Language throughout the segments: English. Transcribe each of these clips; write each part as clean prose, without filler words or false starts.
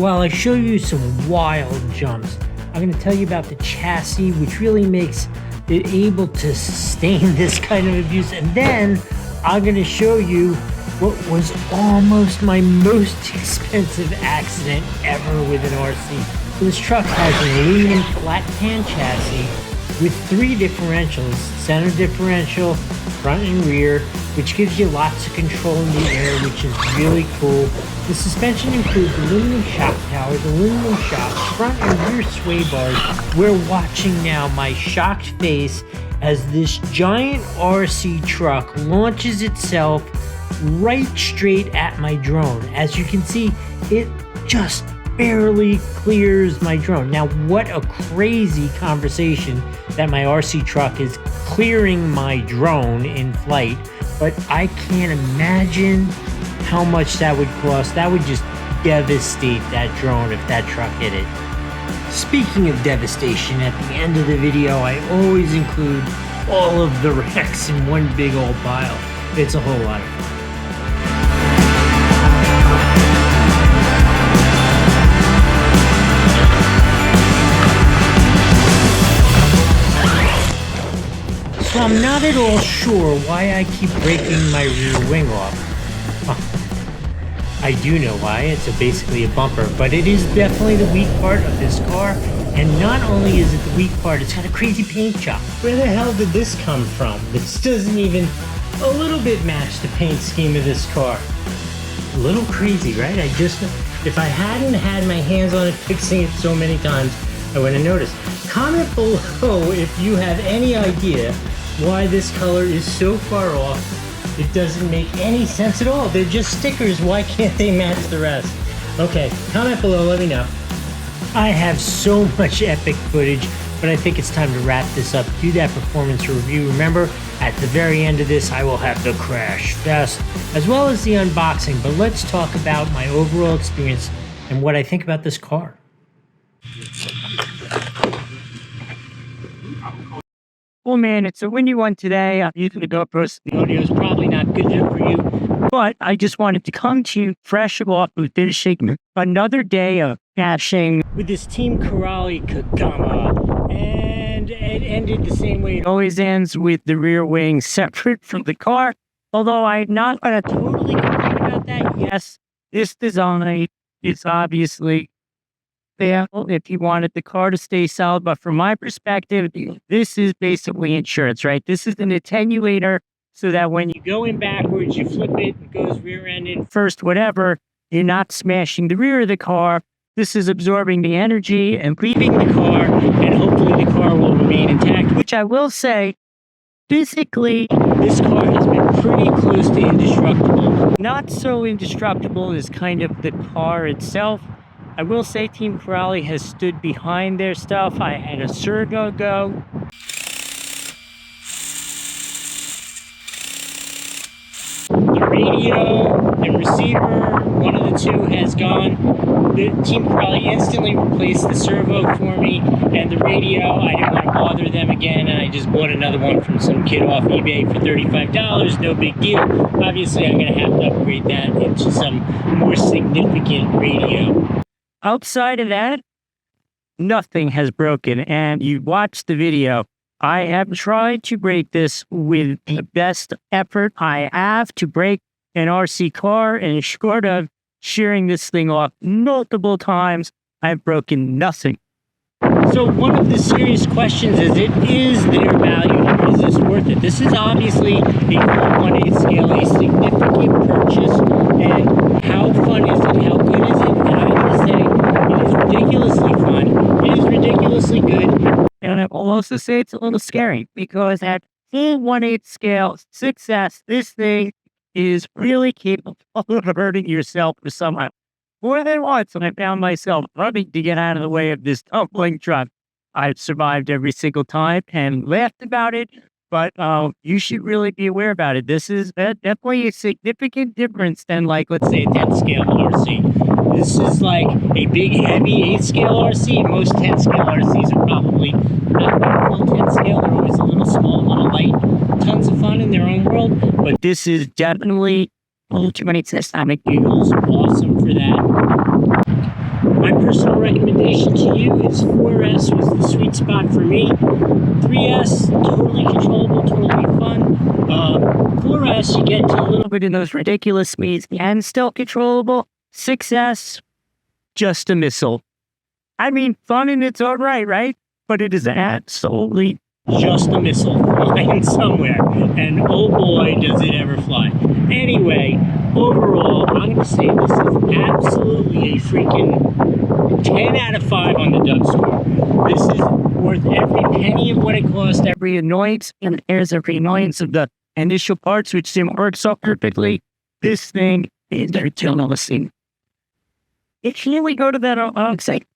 While I show you some wild jumps, I'm going to tell you about the chassis, which really makes it able to sustain this kind of abuse. And then I'm going to show you what was almost my most expensive accident ever with an RC. So this truck has an aluminum flat pan chassis with 3 differentials: center differential, front and rear, which gives you lots of control in the air, which is really cool. The suspension includes aluminum shock towers, aluminum shocks, front and rear sway bars. We're watching now my shocked face as this giant RC truck launches itself right straight at my drone. As you can see, it just barely clears my drone. Now, what a crazy conversation that my RC truck is clearing my drone in flight, but I can't imagine how much that would cost. That would just devastate that drone if that truck hit it. Speaking of devastation, at the end of the video, I always include all of the wrecks in one big old pile. It's a whole lot of fun. So I'm not at all sure why I keep breaking my rear wing off. I do know why. It's basically a bumper, but it is definitely the weak part of this car. And not only is it the weak part, it's got a crazy paint job. Where the hell did this come from? This doesn't even a little bit match the paint scheme of this car. A little crazy, right? If I hadn't had my hands on it fixing it so many times, I wouldn't have noticed. Comment below if you have any idea why this color is so far off. It doesn't make any sense at all. They're just stickers. Why can't they match the rest? Okay, comment below, let me know. I have so much epic footage, but I think it's time to wrap this up. Do that performance review. Remember, at the very end of this, I will have the crash test, as well as the unboxing. But let's talk about my overall experience and what I think about this car. Well, man, it's a windy one today. I'm using the GoPro, so the audio is probably not good enough for you. But I just wanted to come to you fresh off with finishing another day of cashing with this Team Kagama. And it ended the same way it always ends, with the rear wing separate from the car. Although I'm not going to totally complain about that. Yes, this design is obviously there if you wanted the car to stay solid, but from my perspective, this is basically insurance, right? This is an attenuator so that when you go in backwards, you flip it, it goes rear end in first, whatever, you're not smashing the rear of the car. This is absorbing the energy and leaving the car, and hopefully the car will remain intact, which I will say, physically, this car has been pretty close to indestructible. Not so indestructible as kind of the car itself. I will say Team Kagama has stood behind their stuff. I had a servo go. The radio and receiver, one of the two has gone. The Team Kagama instantly replaced the servo for me, and the radio, I didn't want to bother them again, and I just bought another one from some kid off eBay for $35. No big deal. Obviously, I'm going to have to upgrade that into some more significant radio. Outside of that, nothing has broken, and you watched the video. I have tried to break this with the best effort I have to break an RC car, and short of shearing this thing off multiple times, I've broken nothing. So one of the serious questions is their value? Is this worth it? This is obviously a 1/8 scale, a significant purchase, and how fun is it? How good is it? And I'm going to say it is ridiculously fun. It is ridiculously good. And I will also say it's a little scary, because at full 1/8 scale success, this thing is really capable of hurting yourself or someone. More than once, when I found myself running to get out of the way of this tumbling truck, I've survived every single time and laughed about it, but you should really be aware about it. This is definitely a significant difference than, like, let's say, a 10 scale RC. This is like a big, heavy 8 scale RC. Most 10 scale RCs are probably not quite full 10 scale. They're always a little small, a little light. Tons of fun in their own world, but this is definitely ultimate systemic. It was awesome for that. recommendation to you is 4S was the sweet spot for me. 3S, totally controllable, totally fun. 4S, you get to a little bit in those ridiculous speeds and still controllable. 6S, just a missile. I mean, fun in its own right, right? But it is absolutely just a missile flying somewhere. And oh boy, does it ever fly. Anyway, overall, I'm going to say this is absolutely a freaking 10 out of 5 on the Doug score. This is worth every penny of what it cost, every annoyance, and there's every annoyance of the initial parts, which didn't work so perfectly. This thing is ridiculous. If you really go to that website,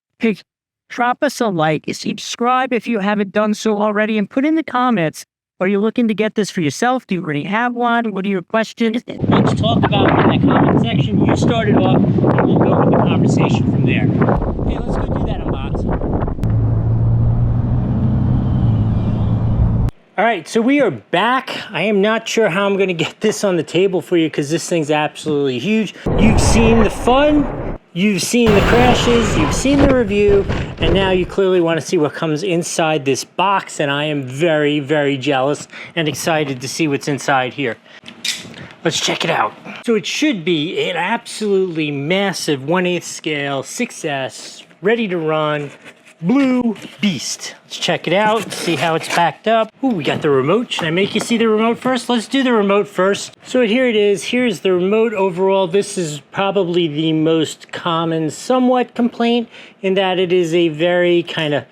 drop us a like, subscribe if you haven't done so already, and put in the comments, are you looking to get this for yourself? Do you already have one? What are your questions? Let's talk about it in the comment section. You start it off, and we'll go with the conversation from there. Okay, let's go do that unboxing. All right, so we are back. I am not sure how I'm going to get this on the table for you because this thing's absolutely huge. You've seen the fun, you've seen the crashes, you've seen the review, and now you clearly want to see what comes inside this box, and I am very, very jealous and excited to see what's inside here. Let's check it out. So it should be an absolutely massive 1/8 scale 6S, ready to run, blue beast. Let's check it out, see how it's packed up. Ooh, we got the remote. Should I make you see the remote first? Let's do the remote first. So here it is. Here's the remote overall. This is probably the most common somewhat complaint in that it is a very kind of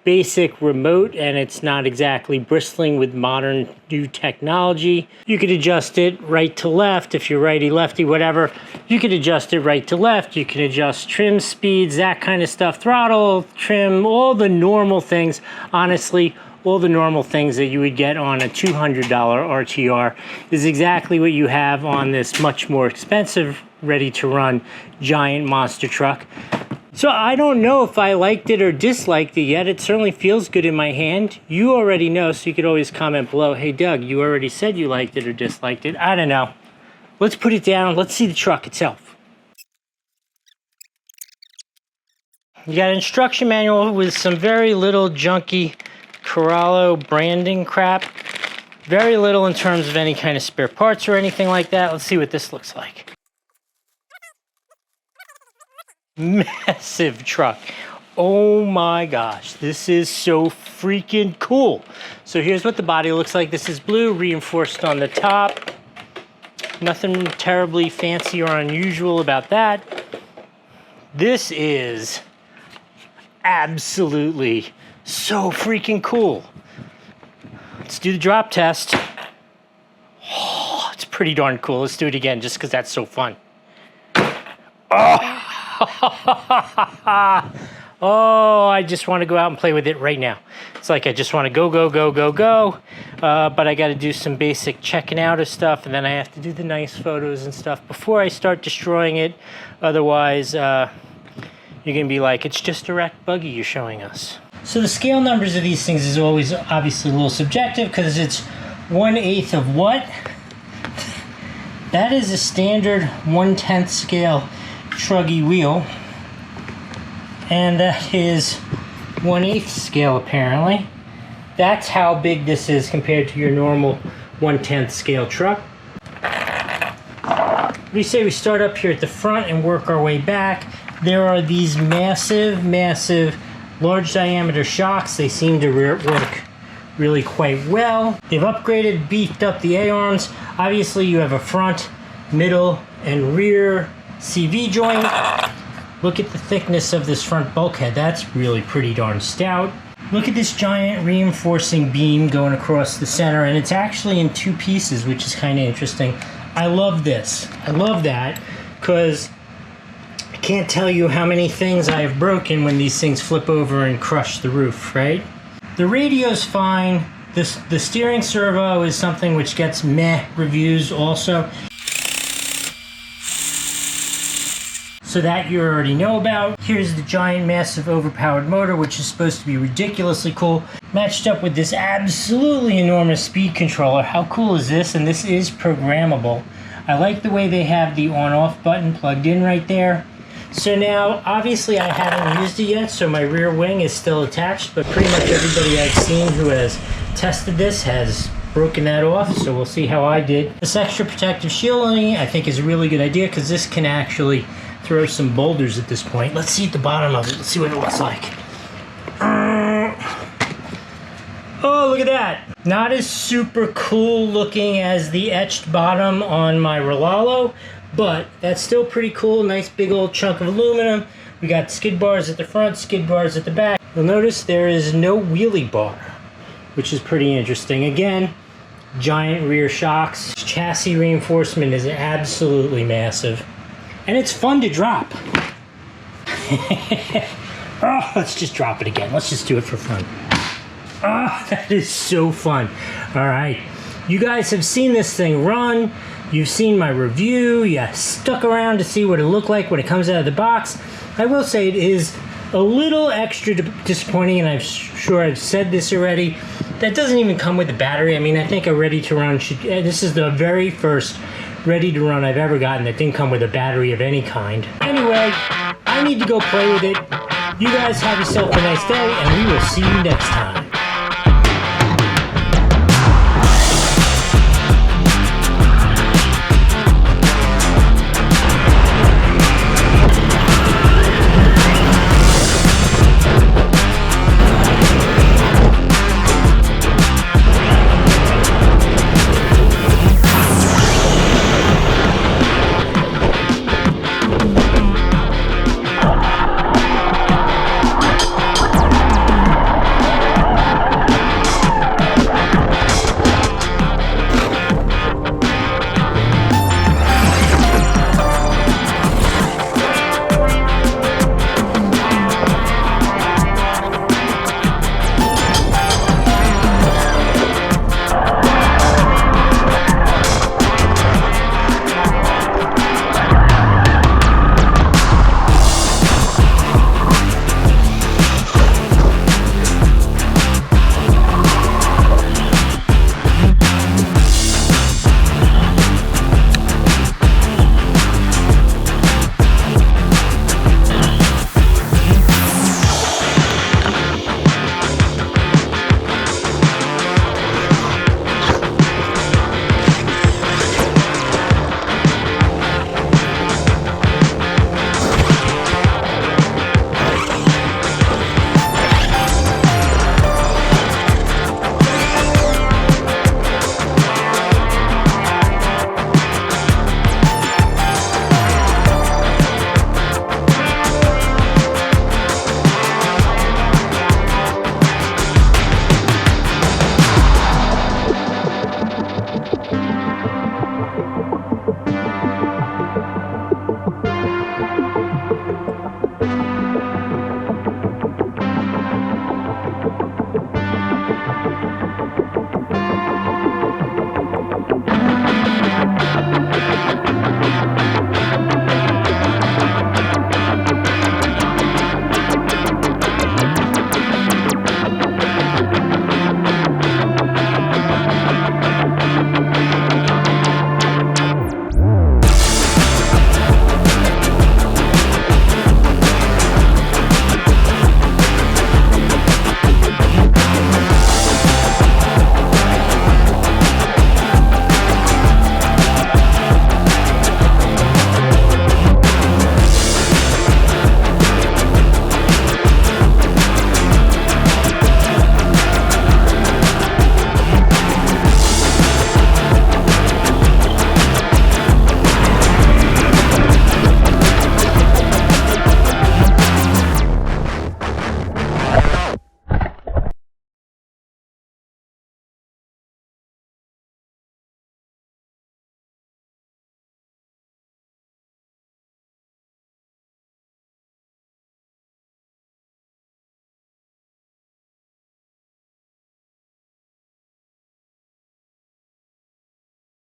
basic remote and it's not exactly bristling with modern new technology. You could adjust it right to left if you're righty lefty, whatever. You could adjust it right to left. You can adjust trim speeds, that kind of stuff, throttle, trim, all the normal things. Honestly, all the normal things that you would get on a $200 RTR is exactly what you have on this much more expensive, ready to run giant monster truck. So I don't know if I liked it or disliked it yet. It certainly feels good in my hand. You already know, so you could always comment below, hey Doug, you already said you liked it or disliked it. I don't know. Let's put it down. Let's see the truck itself. You got an instruction manual with some very little junky Corallo branding crap. Very little in terms of any kind of spare parts or anything like that. Let's see what this looks like. Massive truck. Oh my gosh, this is so freaking cool. So here's what the body looks like. This is blue, reinforced on the top. Nothing terribly fancy or unusual about that. This is absolutely so freaking cool. Let's do the drop test. Oh, it's pretty darn cool. Let's do it again just because that's so fun. Oh. Oh, I just want to go out and play with it right now. It's like I just want to go, go, go, go, go. But I got to do some basic checking out of stuff, and then I have to do the nice photos and stuff before I start destroying it. Otherwise, you're going to be like, it's just a wrecked buggy you're showing us. So the scale numbers of these things is always obviously a little subjective because it's 1/8 of what? That is a standard 1/10 scale truggy wheel, and that is 1/8 scale apparently. That's how big this is compared to your normal 1/10 scale truck. What do you say we start up here at the front and work our way back? There are these massive, massive, large diameter shocks. They seem to work really quite well. They've upgraded, beefed up the A-arms. Obviously you have a front, middle, and rear CV joint. Look at the thickness of this front bulkhead. That's really pretty darn stout. Look at this giant reinforcing beam going across the center, and it's actually in 2 pieces, which is kind of interesting. I love this. I love that because I can't tell you how many things I have broken when these things flip over and crush the roof, right? The radio's fine. The steering servo is something which gets meh reviews also. So that you already know about. Here's the giant, massive, overpowered motor, which is supposed to be ridiculously cool, matched up with this absolutely enormous speed controller. How cool is this? And this is programmable. I like the way they have the on-off button plugged in right there. So now, obviously I haven't used it yet, so my rear wing is still attached, but pretty much everybody I've seen who has tested this has broken that off, so we'll see how I did. This extra protective shielding I think is a really good idea because this can actually throw some boulders at this point. Let's see at the bottom of it. Let's see what it looks like. Oh, look at that. Not as super cool looking as the etched bottom on my Rolalo, but that's still pretty cool. Nice big old chunk of aluminum. We got skid bars at the front, skid bars at the back. You'll notice there is no wheelie bar, which is pretty interesting. Again, giant rear shocks. Chassis reinforcement is absolutely massive. And it's fun to drop. Oh, let's just drop it again. Let's just do it for fun. Oh, that is so fun. All right. You guys have seen this thing run. You've seen my review. You stuck around to see what it looked like when it comes out of the box. I will say it is a little extra disappointing, and I'm sure I've said this already. That doesn't even come with a battery. I mean, I think a ready-to-run should... This is the very first ready-to-run I've ever gotten that didn't come with a battery of any kind. Anyway, I need to go play with it. You guys have yourself a nice day, and we will see you next time.